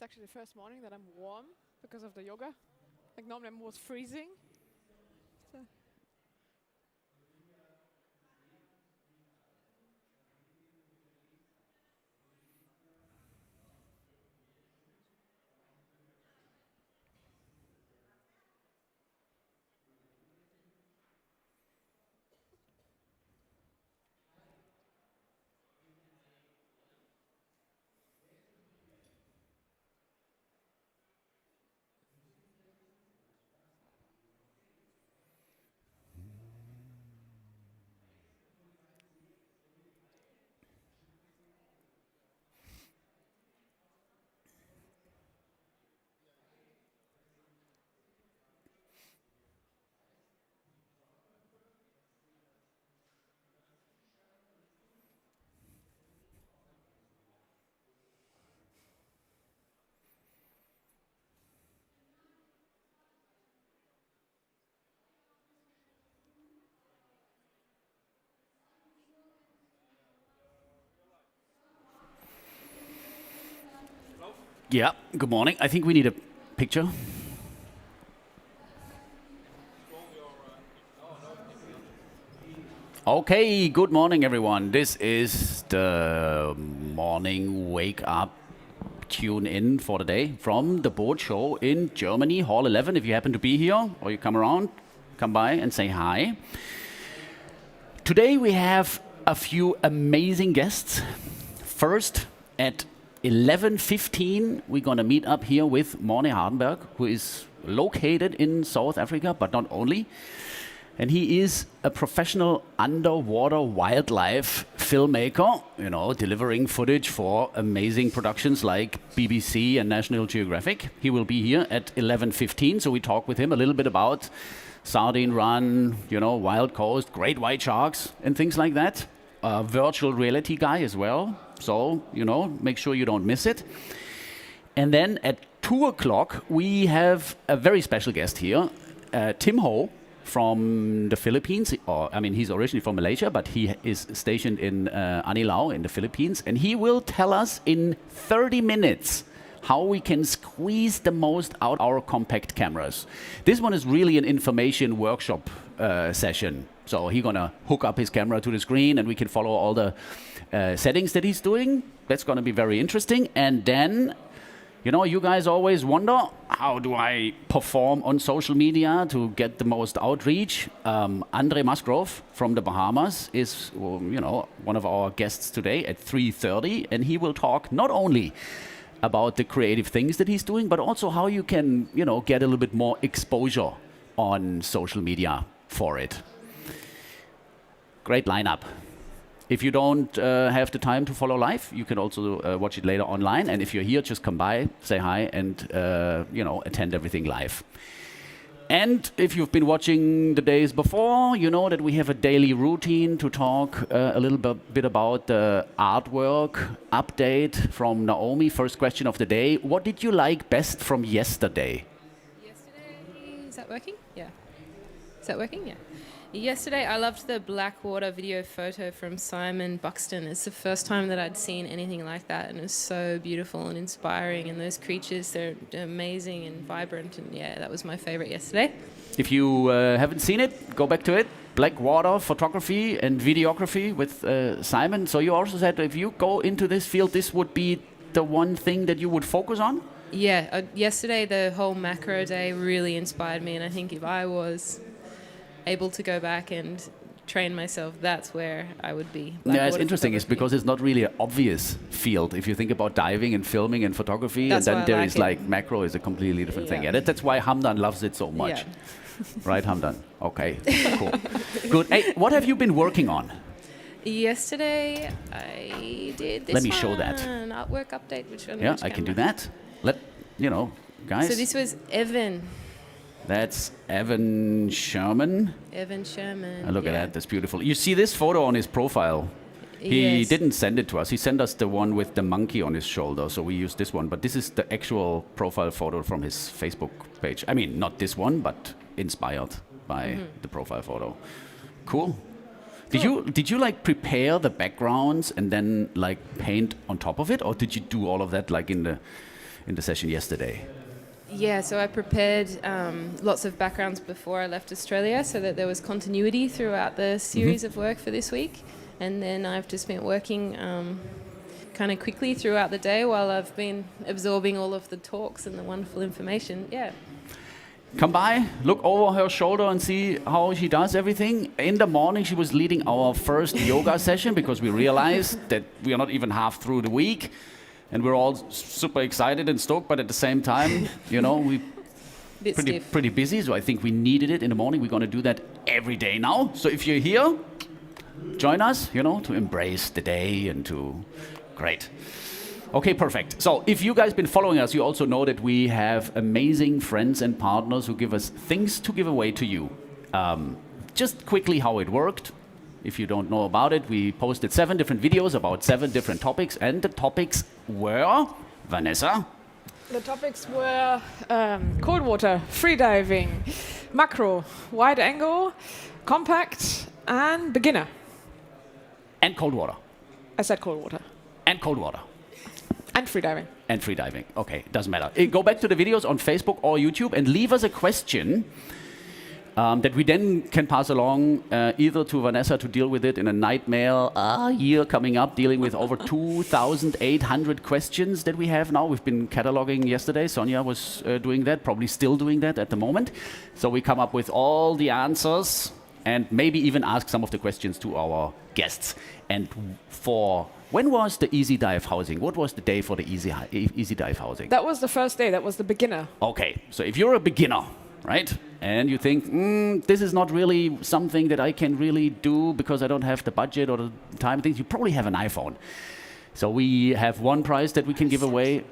actually the first morning that I'm warm because of the yoga. Like normally I'm almost freezing. So. Yeah, good morning. I think we need a picture. Okay, good morning, everyone. This is the morning wake up tune in for the day from the boat show in Germany, Hall 11. If you happen to be here or you come around, come by and say hi. Today we have a few amazing guests. First, at 11:15, we're going to meet up here with Morne Hardenberg, who is located in South Africa, but not only. And he is a professional underwater wildlife filmmaker, you know, delivering footage for amazing productions like BBC and National Geographic. He will be here at 11:15, so we talk with him a little bit about Sardine Run, you know, Wild Coast, great white sharks, and things like that. A virtual reality guy as well, so, you know, make sure you don't miss it. And then at 2 o'clock, we have a very special guest here, Tim Ho from the Philippines. He's originally from Malaysia, but he is stationed in Anilao in the Philippines. And he will tell us in 30 minutes how we can squeeze the most out of our compact cameras. This one is really an information workshop session. So he's gonna hook up his camera to the screen and we can follow all the settings that he's doing. That's gonna be very interesting. And then, you know, you guys always wonder, how do I perform on social media to get the most outreach? Andre Musgrove from the Bahamas is, you know, one of our guests today at 3:30, and he will talk not only about the creative things that he's doing, but also how you can, you know, get a little bit more exposure on social media for it. Great lineup. If you don't have the time to follow live, you can also watch it later online. And if you're here, just come by, say hi, and you know, attend everything live. And if you've been watching the days before, you know that we have a daily routine to talk a little bit about the artwork update from Naomi. First question of the day: what did you like best from yesterday? Yesterday, is that working? Yeah. Is that working? Yeah. Yesterday, I loved the Blackwater video photo from Simon Buxton. It's the first time that I'd seen anything like that, and it was so beautiful and inspiring. And those creatures, they're amazing and vibrant. And yeah, that was my favorite yesterday. If you haven't seen it, go back to it. Blackwater photography and videography with Simon. So you also said if you go into this field, this would be the one thing that you would focus on? Yeah, yesterday the whole macro day really inspired me, and I think if I was able to go back and train myself, that's where I would be. Yeah, it's interesting. It's because it's not really an obvious field. If you think about diving and filming and photography, that's and then there is like macro is a completely different thing. Yeah, that's why Hamdan loves it so much. Yeah. Right, Hamdan? Okay, cool. Good. Hey, what have you been working on? Yesterday, I did this Let me show that. artwork update. Which I can do that. You know, guys. So this was Evan. That's Evan Sherman. Evan Sherman. Look at that, that's beautiful. You see this photo on his profile. He didn't send it to us. He sent us the one with the monkey on his shoulder, so we used this one. But this is the actual profile photo from his Facebook page. I mean, not this one, but inspired by the profile photo. Cool. Did you like prepare the backgrounds and then like paint on top of it, or did you do all of that like in in the session yesterday. Yeah, so I prepared lots of backgrounds before I left Australia so that there was continuity throughout the series of work for this week. And then I've just been working kind of quickly throughout the day while I've been absorbing all of the talks and the wonderful information. Yeah. Come by, look over her shoulder and see how she does everything. In the morning, she was leading our first yoga session because we realized that we are not even half through the week. And we're all super excited and stoked, but at the same time, you know, we're pretty busy. So I think we needed it in the morning. We're going to do that every day now. So if you're here, join us, you know, to embrace the day and to... Great. Okay, perfect. So if you guys been following us, you also know that we have amazing friends and partners who give us things to give away to you. Just quickly how it worked. If you don't know about it, we posted 7 different videos about 7 different topics, and the topics were, Vanessa? The topics were cold water, freediving, macro, wide angle, compact, and beginner. And cold water. I said cold water. And cold water. And freediving. And freediving. Okay, doesn't matter. Go back to the videos on Facebook or YouTube and leave us a question that we then can pass along either to Vanessa to deal with it in a nightmare year coming up, dealing with over 2,800 questions that we have now. We've been cataloging yesterday. Sonia was doing that, probably still doing that at the moment. So we come up with all the answers and maybe even ask some of the questions to our guests. And for... When was the Easydive housing? What was the day for the Easydive housing? That was the first day. That was the beginner. Okay, so if you're a beginner, right, and you think, this is not really something that I can really do because I don't have the budget or the time, things, you probably have an iPhone. So we have one prize that we can give away,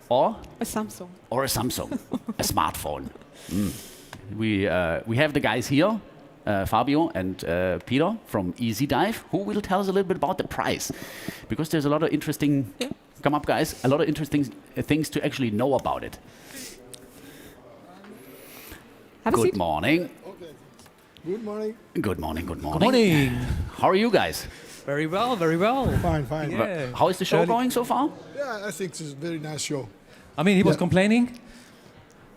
or? A Samsung. Or a Samsung, a smartphone. We have the guys here. Fabio and Peter from Easydive, who will tell us a little bit about the price. Because there's a lot of interesting, come up guys, a lot of interesting things to actually know about it. Have a seat. Good morning. Okay. Good morning. Good morning, good morning. Good morning. How are you guys? Very well, very well. Fine, fine. Yeah. How is the show going so far? Yeah, I think it's a very nice show. I mean, he was Yeah. complaining.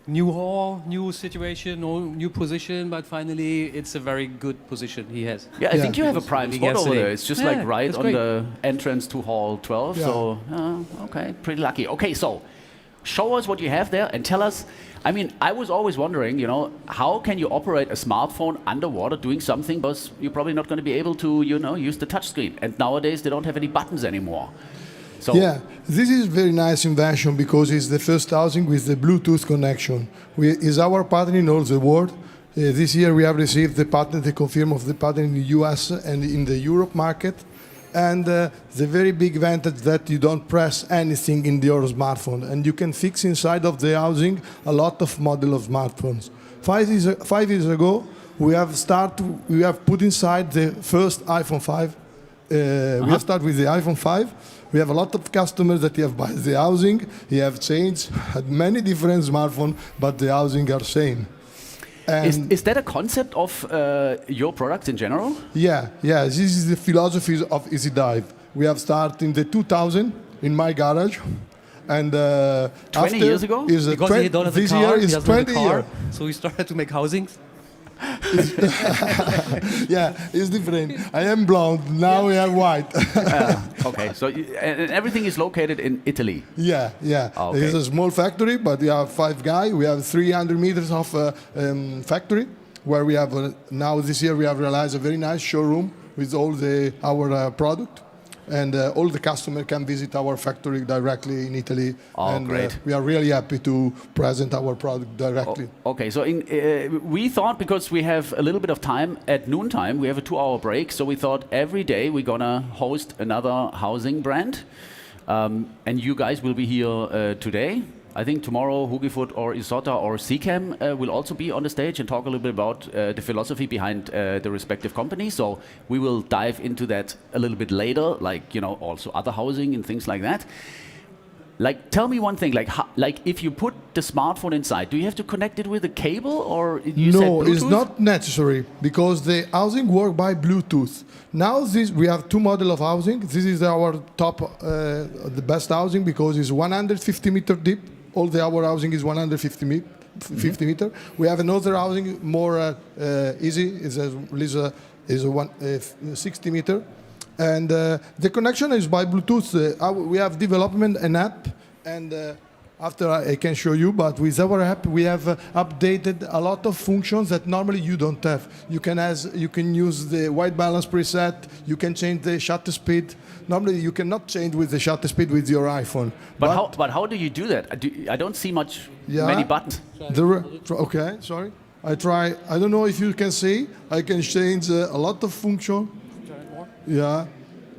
New hall, new situation, new position, but finally it's a very good position he has. Yeah, I think you have a prime Speaking spot over yesterday. there. It's just Yeah, like right that's on great. the entrance to Hall 12. Yeah. So, okay, pretty lucky. Okay, so show us what you have there and tell us. I mean, I was always wondering, you know, how can you operate a smartphone underwater doing something, because you're probably not going to be able to, you know, use the touchscreen. And nowadays they don't have any buttons anymore. So Yeah, this is very nice invention because it's the first housing with the Bluetooth connection. Is our patent in all the world. This year we have received the patent, the confirm of the patent in the US and in the Europe market. And the very big advantage that you don't press anything in your smartphone, and you can fix inside of the housing a lot of model of smartphones. 5 years ago, we have put inside the first iPhone 5. We have started with the iPhone 5. We have a lot of customers that have bought the housing. He have changed, had many different smartphones, but the housing are same. And is that a concept of your products in general? yeah, this is the philosophy of Easydive. We have started in the 2000 in my garage. And 20 years ago? Is Because he don't have a this car, year he is doesn't have a 20 car, years. so we started to make housings. Yeah, it's different. I am blonde, now we have white. Okay, so and everything is located in Italy. Yeah. Okay. It's a small factory, but we have 5 guys. We have 300 meters of factory, where we have now this year we have realized a very nice showroom with all our product, and all the customer can visit our factory directly in Italy. Oh, and great. We are really happy to present our product directly. Okay, so we thought, because we have a little bit of time at noontime, we have a 2-hour break, so we thought every day we're gonna host another housing brand, and you guys will be here today. I think tomorrow Hugifoot or Isota or Seacam will also be on the stage and talk a little bit about the philosophy behind the respective companies. So we will dive into that a little bit later, like, you know, also other housing and things like that. Like, tell me one thing. Like, like if you put the smartphone inside, do you have to connect it with a cable, or you said No, it's Bluetooth? not necessary because the housing work by Bluetooth. Now we have two model of housing. This is our top, the best housing because it's 150 meter deep. All the our housing is 150 meter. We have another housing more easy. Is a 60 meter. And the connection is by Bluetooth. We have development an app, and after I can show you. But with our app, we have updated a lot of functions that normally you don't have. You can use the white balance preset. You can change the shutter speed. Normally, you cannot change with the shutter speed with your iPhone. But how do you do that? I don't see many buttons. Okay, sorry. I try. I don't know if you can see. I can change a lot of function. Yeah,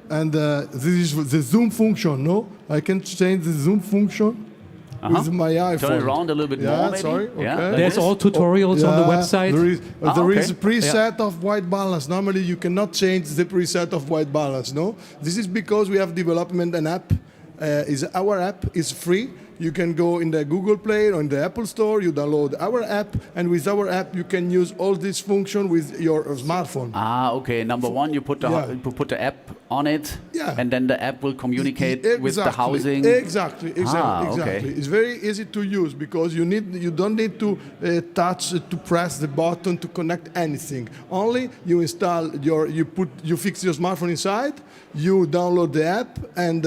and this is the zoom function. No, I can change the zoom function with my iPhone. Turn it around a little bit more, maybe. Sorry. Okay. Yeah, There's all tutorials on the website. There is a preset of white balance. Normally, you cannot change the preset of white balance. No, this is because we have development an app. Our app is free. You can go in the Google Play or in the Apple Store, you download our app, and with our app you can use all this function with your smartphone. Ah, okay. Number one, you put the app on it, and then the app will communicate with the housing. Exactly. Okay. It's very easy to use because you don't need to to press the button to connect anything. Only you install you fix your smartphone inside. You download the app, and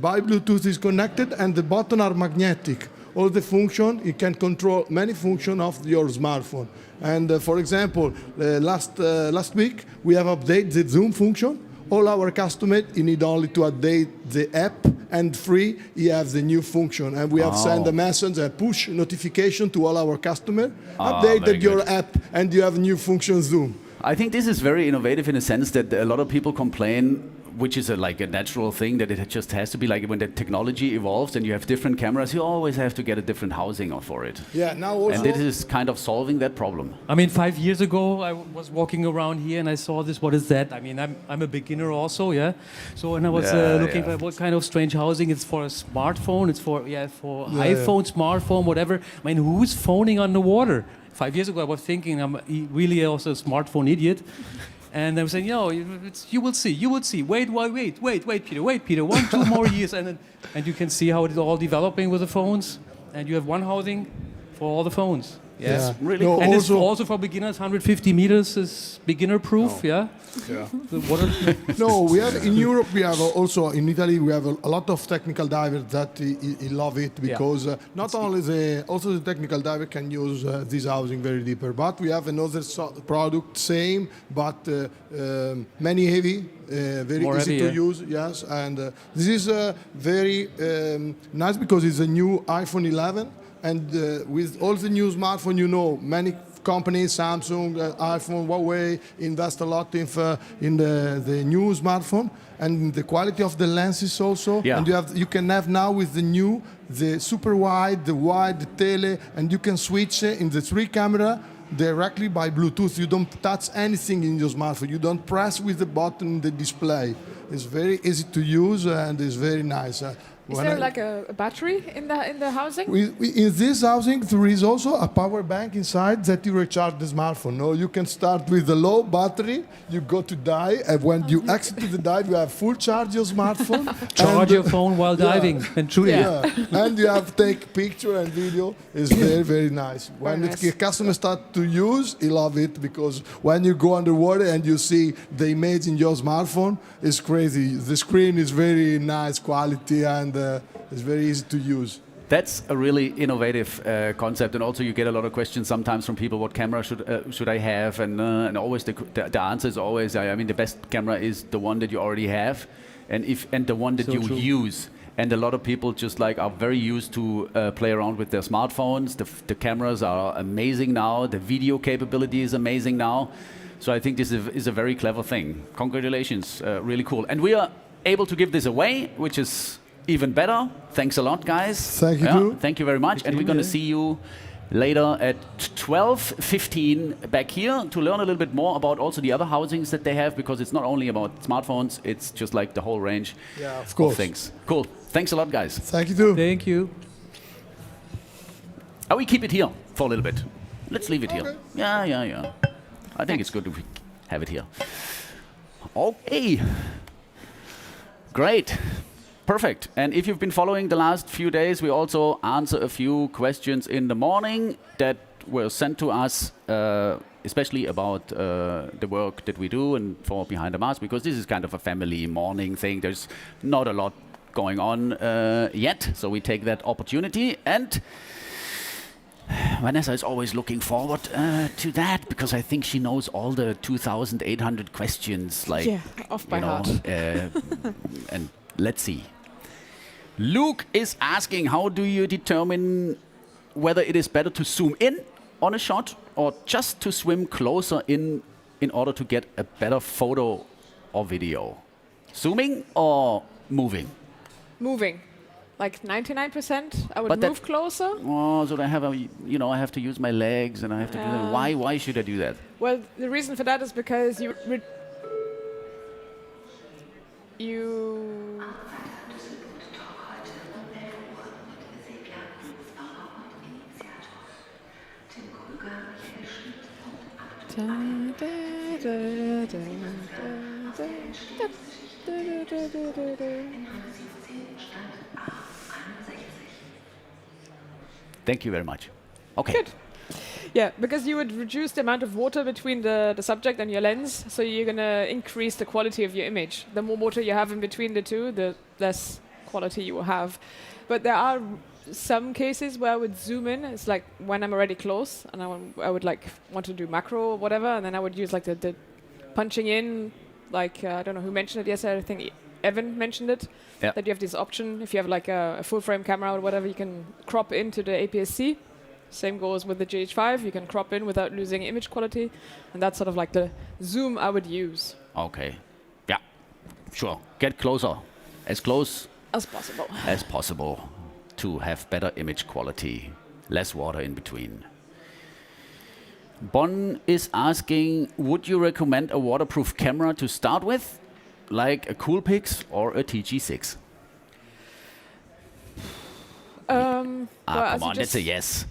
by Bluetooth is connected, and the buttons are magnetic. All the function, you can control many functions of your smartphone. And for example, last week we have updated the zoom function. All our customers, you need only to update the app, and free, you have the new function. And we have sent a message, a push notification to all our customers. Updated your app, and you have new function zoom. I think this is very innovative in a sense that a lot of people complain, which is like a natural thing, that it just has to be like when the technology evolves and you have different cameras, you always have to get a different housing for it. Yeah, now also. And this is kind of solving that problem. I mean, 5 years ago, I was walking around here and I saw this. What is that? I mean, I'm a beginner also, yeah. So when I was looking at what kind of strange housing, it's for a smartphone, it's for iPhone, smartphone, whatever. I mean, who's phoning underwater? 5 years ago, I was thinking I'm really also a smartphone idiot. And I was saying, you will see. Wait, Peter. 1-2 more years, and you can see how it is all developing with the phones. And you have one housing for all the phones. Yes, really cool. cool. And it's also for beginners. 150 meters is beginner proof. Yeah. No, we have in Europe. We have also in Italy. We have a lot of technical divers that love it because not only the technical diver can use this housing very deeper, but we have another product same but many heavy, very more easy heavy, to use. Yes, and this is very nice because it's a new iPhone 11, and with all the new smartphone, many companies, Samsung, iPhone, Huawei, invest a lot in the new smartphone, and the quality of the lenses also. Yeah. And you can have now with the super wide, the wide, the tele, and you can switch in the 3 camera directly by Bluetooth. You don't touch anything in your smartphone. You don't press with the button in the display. It's very easy to use and it's very nice. Is there like a battery in the housing? In this housing, there is also a power bank inside that you recharge the smartphone. No, you can start with the low battery. You go to dive, and when you exit to the dive, you have full charge your smartphone. Charge your phone while diving and shooting. Yeah, and you have to take picture and video. It's very, very nice. When the customer start to use, he love it because when you go underwater and you see the image in your smartphone, it's crazy. The screen is very nice quality and it's very easy to use. That's a really innovative concept, and also you get a lot of questions sometimes from people. What camera should I have? And always the answer is always, I mean, the best camera is the one that you already have, and the one that you use. And a lot of people just are very used to play around with their smartphones. The cameras are amazing now. The video capability is amazing now. So I think this is a very clever thing. Congratulations, really cool. And we are able to give this away, which is even better. Thanks a lot, guys. Thank you. Thank you very much. And we're going to see you later at 12:15 back here to learn a little bit more about also the other housings that they have, because it's not only about smartphones, it's just like the whole range Of course. of things. Cool. Thanks a lot, guys. Thank you too. Thank you. We keep it here for a little bit. Let's leave it here. Yeah. I think it's good if we have it here. Okay. Great. Perfect. And if you've been following the last few days, we also answer a few questions in the morning that were sent to us, especially about the work that we do and for Behind the Mask, because this is kind of a family morning thing. There's not a lot going on yet, so we take that opportunity. And Vanessa is always looking forward to that, because I think she knows all the 2,800 questions, like, Yeah, off by heart. And let's see. Luke is asking, how do you determine whether it is better to zoom in on a shot or just to swim closer in order to get a better photo or video? Zooming or moving? Moving. Like 99%, I would But that- move closer. Oh, so I have I have to use my legs and I have to do that. Why should I do that? Well, the reason for that is because you Thank you very much. Okay. Good. Yeah, because you would reduce the amount of water between the subject and your lens, so you're going to increase the quality of your image. The more water you have in between the two, the less quality you will have. But there are some cases where I would zoom in. It's like when I'm already close and I would like want to do macro or whatever, and then I would use like the punching in, like I don't know who mentioned it yesterday. I think Evan mentioned it. Yeah. That you have this option if you have like a full frame camera or whatever, you can crop into the APS-C. Same goes with the GH5. You can crop in without losing image quality, and that's sort of like the zoom I would use. Okay. Yeah. Sure. Get closer. As close As possible. as possible to have better image quality. Less water in between. Bon is asking, would you recommend a waterproof camera to start with? Like a Coolpix or a TG6? Well, as Come you on, that's just- a yes.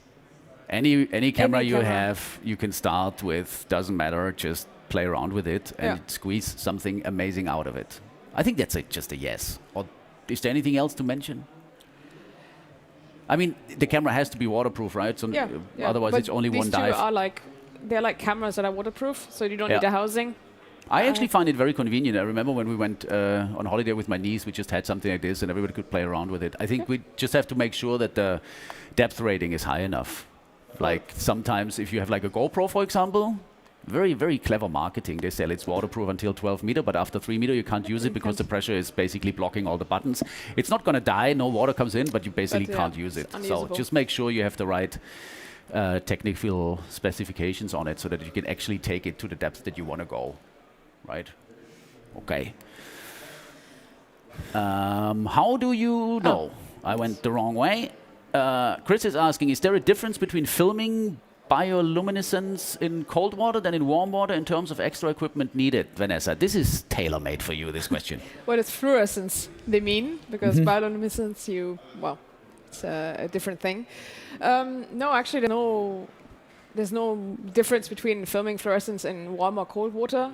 Any camera you camera. have, you can start with. Doesn't matter. Just play around with it and Yeah. squeeze something amazing out of it. I think that's just a yes. Or is there anything else to mention? I mean, the camera has to be waterproof, right? So Yeah. otherwise, But it's only these one two dive. are like they're like cameras that are waterproof, so you don't Yeah. need a housing. I actually find it very convenient. I remember when we went on holiday with my niece, we just had something like this and everybody could play around with it. I think we just have to make sure that the depth rating is high enough. Like sometimes if you have like a GoPro, for example, very, very clever marketing. They sell it's waterproof until 12 meter, but after 3 meter you can't use it because the pressure is basically blocking all the buttons. It's not going to die, no water comes in, but you basically But, can't use it. it's So unusable. just make sure you have the right technical specifications on it so that you can actually take it to the depth that you want to go. Right? Okay. How do you know? I went the wrong way. Chris is asking, is there a difference between filming bioluminescence in cold water than in warm water in terms of extra equipment needed? Vanessa, this is tailor-made for you, this question. Well, it's fluorescence they mean, because bioluminescence, it's a different thing. No, actually, there's no difference between filming fluorescence in warm or cold water.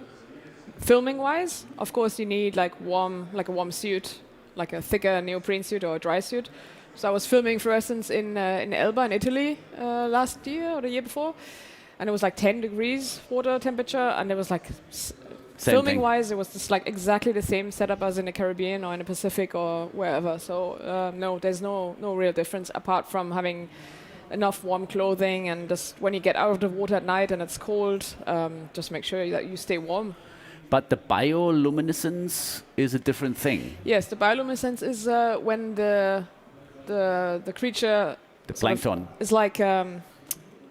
Filming-wise, of course, you need like a warm suit, like a thicker neoprene suit or a dry suit. So I was filming fluorescence in Elba in Italy last year or the year before, and it was like 10 degrees water temperature, and it was like filming-wise, it was just like exactly the same setup as in the Caribbean or in the Pacific or wherever. So no, there's no real difference apart from having enough warm clothing, and just when you get out of the water at night and it's cold, just make sure that you stay warm. But the bioluminescence is a different thing. Yes, the bioluminescence is when the creature The sort of plankton. is like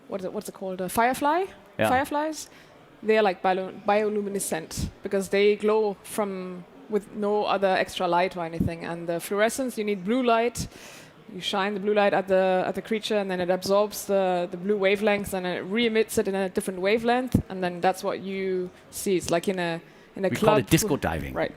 what's it called? A firefly. Yeah. Fireflies. They are like bioluminescent because they glow with no other extra light or anything. And the fluorescence, you need blue light you shine the blue light at the creature, and then it absorbs the blue wavelengths, and it re-emits it in a different wavelength, and then that's what you see. It's like in a We club. call it disco diving. Right.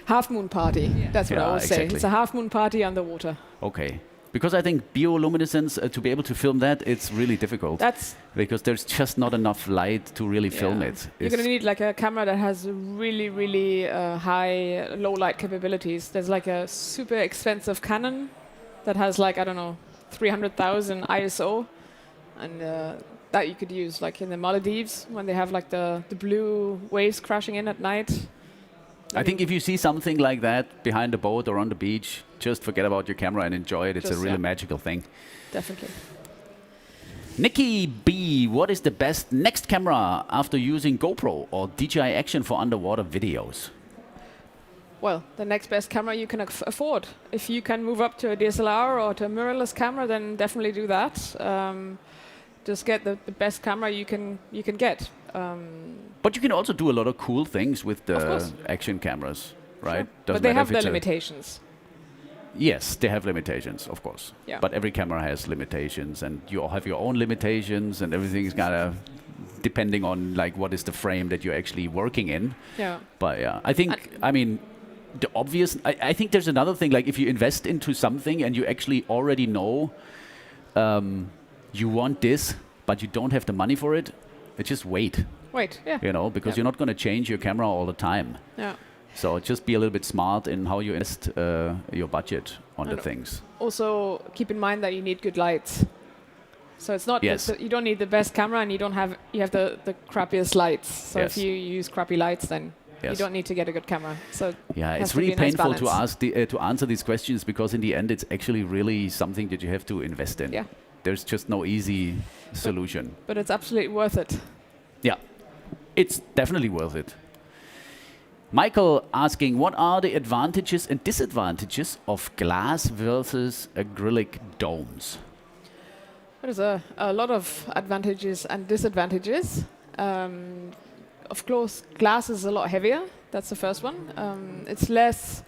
Half moon party. That's what I always say. exactly. It's a half moon party underwater. Okay. Because I think bioluminescence, to be able to film that, it's really difficult. That's Because there's just not enough light to really film yeah. it. You're going to need like a camera that has really, really high low light capabilities. There's like a super expensive Canon that has like, I don't know, 300,000 ISO. And that you could use like in the Maldives when they have like the blue waves crashing in at night. I think if you see something like that behind a boat or on the beach, just forget about your camera and enjoy it. It's a really magical thing. Definitely. Nikki B, what is the best next camera after using GoPro or DJI Action for underwater videos? Well, the next best camera you can afford. If you can move up to a DSLR or to a mirrorless camera, then definitely do that. Just get the best camera you can get. But you can also do a lot of cool things with the action cameras, right? Sure. But they have their limitations. Yes, they have limitations, of course. Yeah. But every camera has limitations, and you all have your own limitations, and everything's kind of depending on like what is the frame that you're actually working in. Yeah. But yeah, I think, I mean, the obvious, I think there's another thing, like if you invest into something and you actually already know you want this, but you don't have the money for it, just wait. Wait, yeah. You know, because you're not going to change your camera all the time. Yeah. So just be a little bit smart in how you invest your budget on the things. Also, keep in mind that you need good lights. So it's not you don't need the best camera, and you have the crappiest lights. So if you use crappy lights, then you don't need to get a good camera. So yeah, it's really painful to ask to answer these questions, because in the end, it's actually really something that you have to invest in. Yeah. There's just no easy solution. But it's absolutely worth it. Yeah, it's definitely worth it. Michael asking, what are the advantages and disadvantages of glass versus acrylic domes? There's a lot of advantages and disadvantages. Of course, glass is a lot heavier. That's the first one. It's less.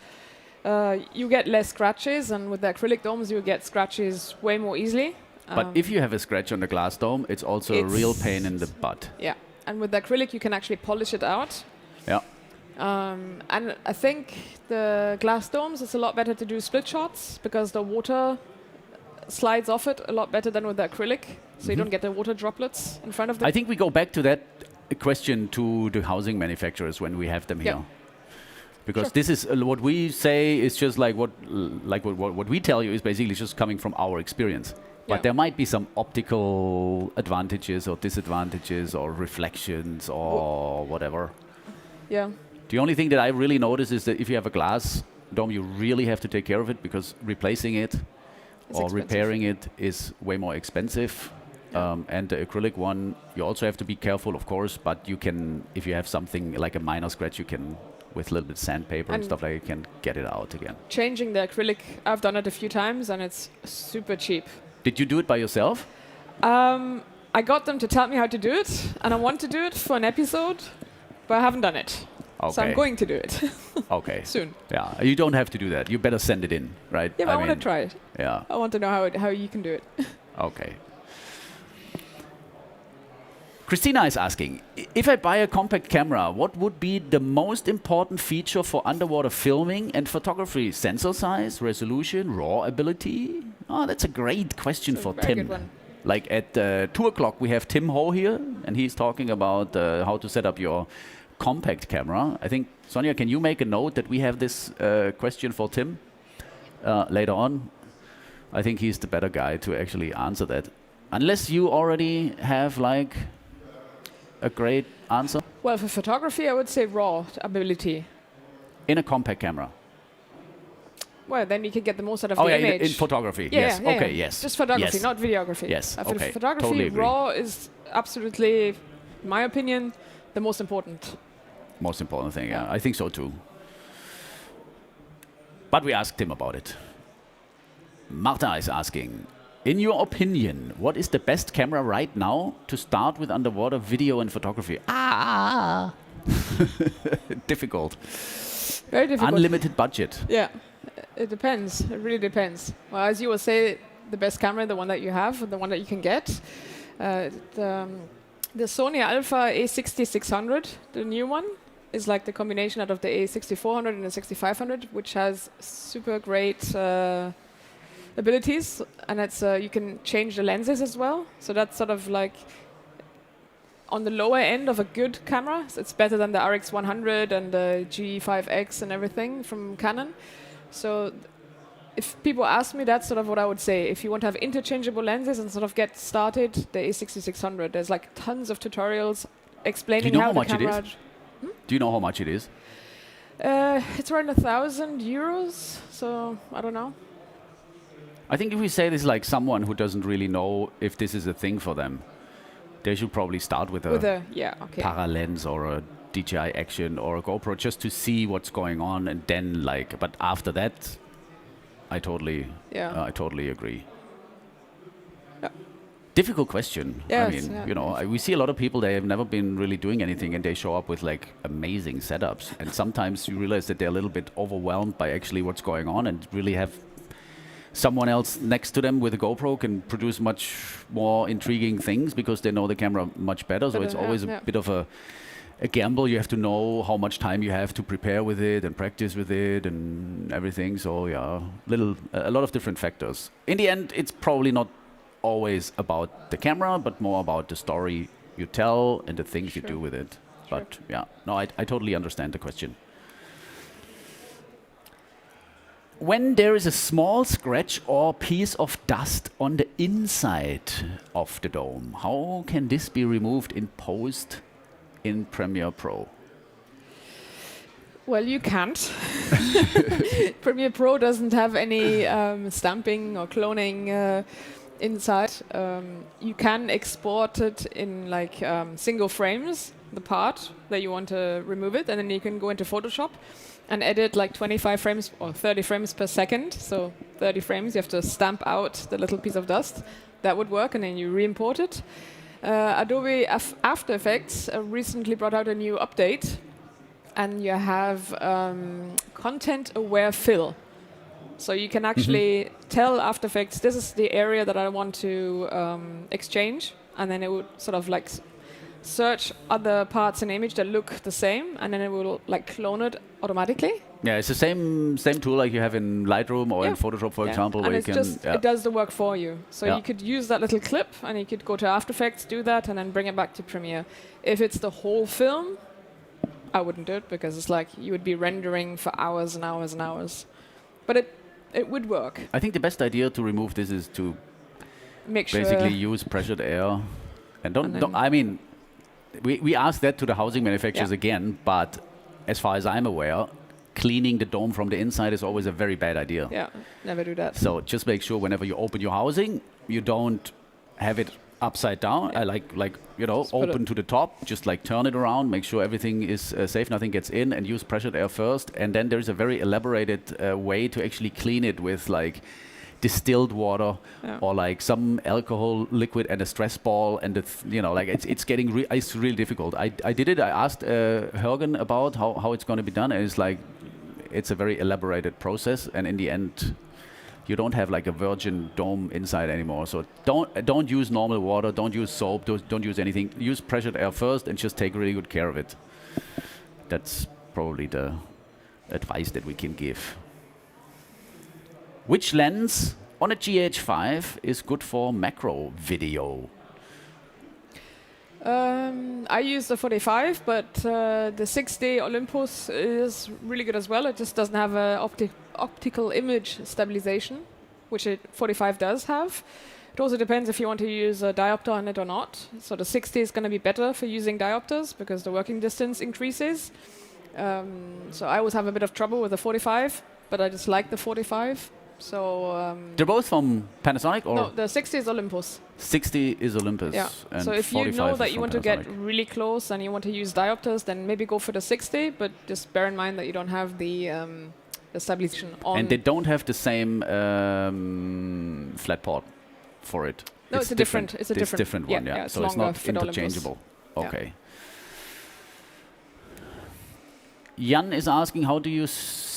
You get less scratches, and with the acrylic domes, you get scratches way more easily. But if you have a scratch on the glass dome, it's also a real pain in the butt. Yeah, and with the acrylic, you can actually polish it out. Yeah. And I think the glass domes, it's a lot better to do split shots, because the water slides off it a lot better than with the acrylic, so you don't get the water droplets in front of them. I think we go back to that question to the housing manufacturers when we have them here. Because this is what we say is just like what we tell you is basically just coming from our experience. But there might be some optical advantages or disadvantages or reflections or whatever. Yeah. The only thing that I really notice is that if you have a glass dome, you really have to take care of it, because replacing it or repairing it is way more expensive. And the acrylic one, you also have to be careful, of course, but you can, if you have something like a minor scratch, you can, with a little bit of sandpaper and stuff like that, you can get it out again. Changing the acrylic, I've done it a few times, and it's super cheap. Did you do it by yourself? I got them to tell me how to do it, and I want to do it for an episode, but I haven't done it. Okay. So I'm going to do it. Okay. Soon. Yeah, you don't have to do that. You better send it in, right? Yeah, but I want to try it. Yeah. I want to know how you can do it. Okay. Christina is asking, if I buy a compact camera, what would be the most important feature for underwater filming and photography? Sensor size, resolution, RAW ability? Oh, that's a great question for Tim. Good one. Like at 2 o'clock, we have Tim Ho here, and he's talking about how to set up your compact camera. I think, Sonja, can you make a note that we have this question for Tim later on? I think he's the better guy to actually answer that. Unless you already have like a great answer? Well, for photography, I would say RAW ability. In a compact camera? Well, then you can get the most out of the image. In photography, yeah, yes. Yeah, okay, yeah. yes. Just photography, yes. not videography. Yes, For okay. photography, Totally agree. RAW is absolutely, in my opinion, the most important. Most important thing, yeah. I think so too. But we asked him about it. Marta is asking, in your opinion, what is the best camera right now to start with underwater video and photography? Difficult. Very difficult. Unlimited budget. Yeah. It depends. It really depends. Well, as you will say, the best camera, the one that you have, the one that you can get. The Sony Alpha A6600, the new one, is like the combination out of the A6400 and the 6500, which has super great abilities, and it's you can change the lenses as well. So that's sort of like on the lower end of a good camera. So it's better than the RX100 and the G5X and everything from Canon. So if people ask me, that's sort of what I would say. If you want to have interchangeable lenses and sort of get started, the A6600. There's like tons of tutorials explaining how the camera. Do you know how much it is? It's around €1,000, so I don't know. I think if we say this like someone who doesn't really know if this is a thing for them, they should probably start with a para lens or a DJI Action or a GoPro just to see what's going on, and then like. But after that, I totally agree. Yeah. Difficult question. Yes, I mean, you know, we see a lot of people, they have never been really doing anything, and they show up with like amazing setups. And sometimes you realize that they're a little bit overwhelmed by actually what's going on, and really have someone else next to them with a GoPro can produce much more intriguing things because they know the camera much better. So it's always a bit of a gamble. You have to know how much time you have to prepare with it and practice with it and everything. So yeah, a lot of different factors. In the end, it's probably not always about the camera, but more about the story you tell and the things you do with it. But yeah, no, I totally understand the question. When there is a small scratch or piece of dust on the inside of the dome, how can this be removed in post in Premiere Pro? Well, you can't. Premiere Pro doesn't have any stamping or cloning inside. You can export it in like single frames, the part that you want to remove it, and then you can go into Photoshop and edit like 25 frames or 30 frames per second. So 30 frames, you have to stamp out the little piece of dust. That would work, and then you re-import it. Adobe After Effects recently brought out a new update, and you have content-aware fill. So you can actually tell After Effects, this is the area that I want to exchange, and then it would sort of like search other parts in the image that look the same, and then it will like clone it automatically. Yeah, it's the same tool like you have in Lightroom or in Photoshop, for example, and where you can. It does the work for you. So you could use that little clip, and you could go to After Effects, do that, and then bring it back to Premiere. If it's the whole film, I wouldn't do it because it's like you would be rendering for hours and hours and hours. But it would work. I think the best idea to remove this is to make sure basically use pressured air, and don't. I mean, we asked that to the housing manufacturers again, but as far as I'm aware, cleaning the dome from the inside is always a very bad idea. Yeah, never do that. So just make sure whenever you open your housing, you don't have it upside down. Like you know, just open to the top. Just like turn it around. Make sure everything is safe, nothing gets in, and use pressured air first. And then there's a very elaborated way to actually clean it with like distilled water or like some alcohol liquid and a stress ball, and you know, like it's getting it's really difficult. I did it. I asked Jürgen about how it's going to be done, and it's like it's a very elaborated process, and in the end you don't have like a virgin dome inside anymore. So don't use normal water, don't use soap, don't use anything. Use pressured air first and just take really good care of it. That's probably the advice that we can give. Which lens on a GH5 is good for macro video? I use the 45, but the 60 Olympus is really good as well. It just doesn't have a optical image stabilization, which 45 does have. It also depends if you want to use a diopter on it or not. So the 60 is going to be better for using diopters because the working distance increases. So I always have a bit of trouble with the 45, but I just like the 45. So they're both from Panasonic, or no? The 60 is Olympus. 60 is Olympus. Yeah. And so if you know that you want to get really close and you want to use diopters, then maybe go for the 60. But just bear in mind that you don't have the stabilization on. And they don't have the same flat port for it. No, it's a different. It's a different one. Yeah. It's so it's not Olympus. interchangeable. Okay. Jan is asking, how do you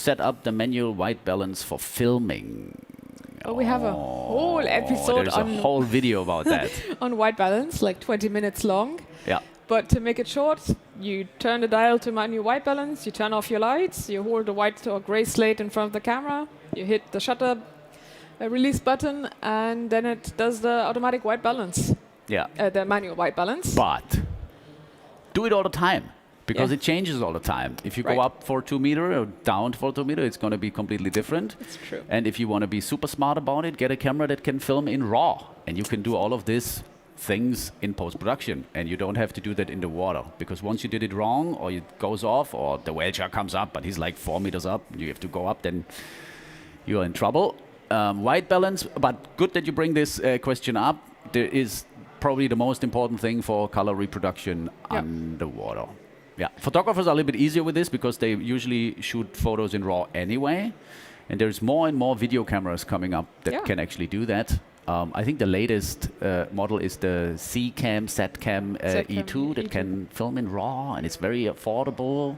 set up the manual white balance for filming? Oh, we have a whole episode there's a whole video about that. on white balance, like 20 minutes long. Yeah. But to make it short, you turn the dial to manual white balance, you turn off your lights, you hold the white or gray slate in front of the camera, you hit the shutter release button, and then it does the automatic white balance, Yeah. the manual white balance. But do it all the time, because Yeah. it changes all the time. If you Right. go up for 2 meter or down for 2 meter, it's going to be completely different. It's true. And if you want to be super smart about it, get a camera that can film in RAW. And you can do all of this things in post-production. And you don't have to do that in the water. Because once you did it wrong, or it goes off, or the whale shark comes up, but he's like 4 meters up, you have to go up, then you're in trouble. White balance, but good that you bring this question up. There is probably the most important thing for color reproduction underwater. Yeah, photographers are a little bit easier with this because they usually shoot photos in RAW anyway. And there's more and more video cameras coming up that can actually do that. I think the latest model is the Z-Cam E2 that can film in RAW, and it's very affordable.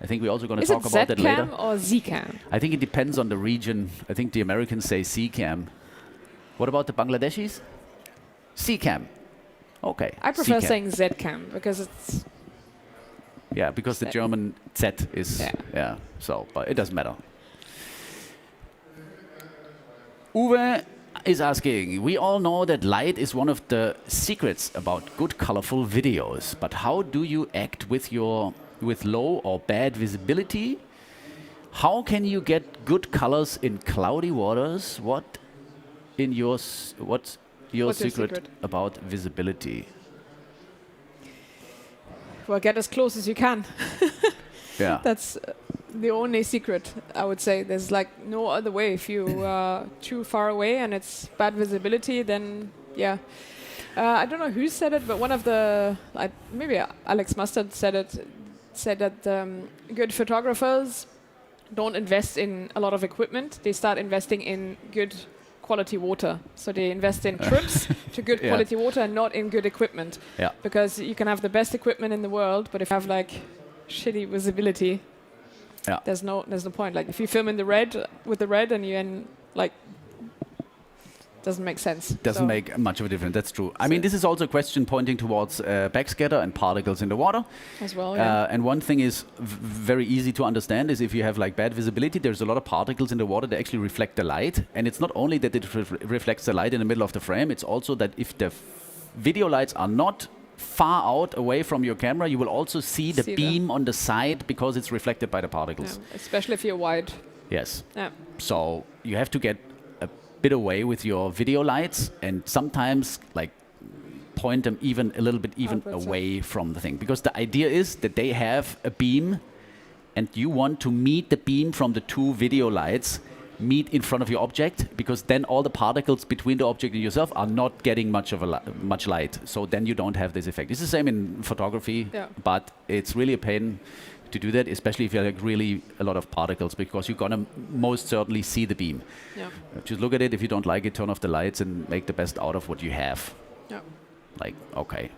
I think we're also going to talk about that later. Is it Z-Cam or Z-Cam? I think it depends on the region. I think the Americans say C-Cam. What about the Bangladeshis? C-Cam. Okay. I prefer C-Cam. saying Z-Cam because it's... Yeah, because the German Z is... Yeah. So, but it doesn't matter. Uwe is asking, we all know that light is one of the secrets about good colorful videos, but how do you act with low or bad visibility? How can you get good colors in cloudy waters? What's your secret about visibility? Well, get as close as you can. Yeah. That's the only secret, I would say. There's like no other way. If you are too far away and it's bad visibility, then yeah. I don't know who said it, but one of the, maybe Alex Mustard said that good photographers don't invest in a lot of equipment. They start investing in good quality water. So they invest in trips to good quality water and not in good equipment. Yeah. Because you can have the best equipment in the world, but if you have like shitty visibility, there's no point. Like if you film in the red with the red and you end like doesn't make sense. Doesn't make much of a difference. That's true. I mean, this is also a question pointing towards backscatter and particles in the water as well. Yeah. And one thing is very easy to understand is if you have like bad visibility, there's a lot of particles in the water that actually reflect the light. And it's not only that it reflects the light in the middle of the frame, it's also that if the video lights are not far out away from your camera, you will also see the beam on the side because it's reflected by the particles. Yeah. Especially if you're wide. Yes. Yeah. So you have to get bit away with your video lights and sometimes like point them even a little bit away from the thing, because the idea is that they have a beam and you want to meet the beam from the two video lights meet in front of your object, because then all the particles between the object and yourself are not getting much light, so then you don't have this effect. It's the same in photography, but it's really a pain to do that, especially if you have like really a lot of particles, because you're gonna most certainly see the beam. Yeah. Just look at it. If you don't like it, turn off the lights and make the best out of what you have. Yeah. Like, okay.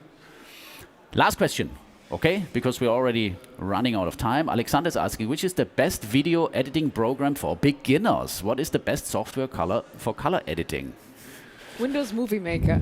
Last question, okay? Because we're already running out of time. Alexander's asking, which is the best video editing program for beginners? What is the best software for color editing? Windows Movie Maker.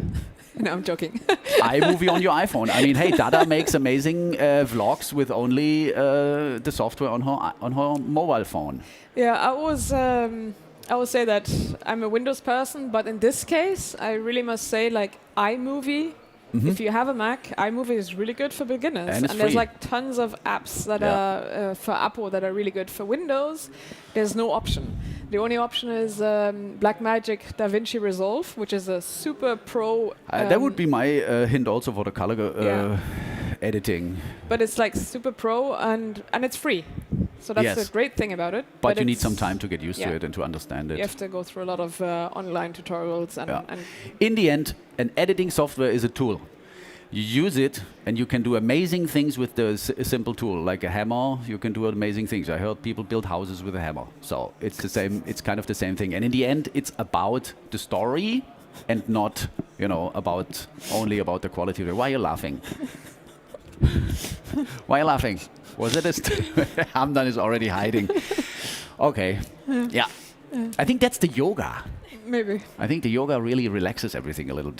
No, I'm joking. iMovie on your iPhone. I mean, hey, Dada makes amazing vlogs with only the software on her mobile phone. Yeah, I will say that I'm a Windows person, but in this case, I really must say like iMovie. If you have a Mac, iMovie is really good for beginners. And there's like tons of apps that are for Apple that are really good for Windows. There's no option. The only option is Blackmagic DaVinci Resolve, which is a super pro. That would be my hint also for the color editing. But it's like super pro and it's free. So that's the great thing about it. But you need some time to get used to it and to understand it. You have to go through a lot of online tutorials. And in the end, an editing software is a tool. You use it and you can do amazing things with the simple tool. Like a hammer, you can do amazing things. I heard people build houses with a hammer. So it's the same. It's kind of the same thing. And in the end, it's about the story and not, only about the quality of it. Why are you laughing? Why are you laughing? Was it Hamdan is already hiding. Okay. Yeah. I think that's the yoga. Maybe. I think the yoga really relaxes everything a little.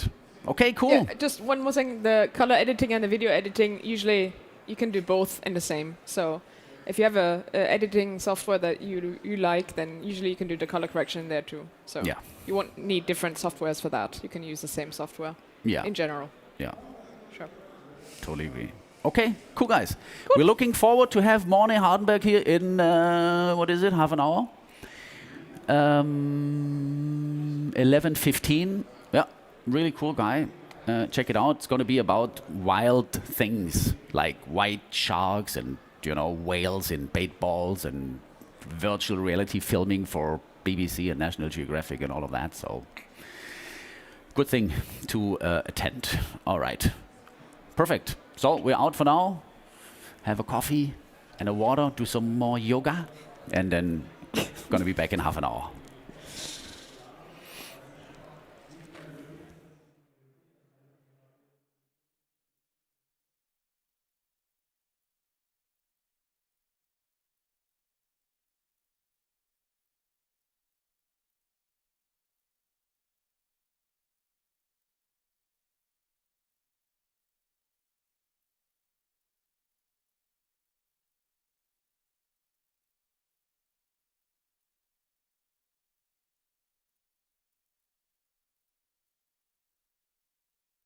Okay, cool. Yeah, just one more thing. The color editing and the video editing, usually you can do both in the same. So if you have a editing software that you like, then usually you can do the color correction there too. So Yeah. you won't need different softwares for that. You can use the same software Yeah. in general. Yeah. Sure. Totally agree. Okay, cool guys. We're looking forward to have Morne Hardenberg here in, what is it, half an hour? 11:15. Yeah, really cool guy. Check it out. It's going to be about wild things like white sharks and, whales in bait balls and virtual reality filming for BBC and National Geographic and all of that. So, good thing to attend. All right. Perfect. So, we're out for now. Have a coffee and a water, do some more yoga, and then going to be back in half an hour.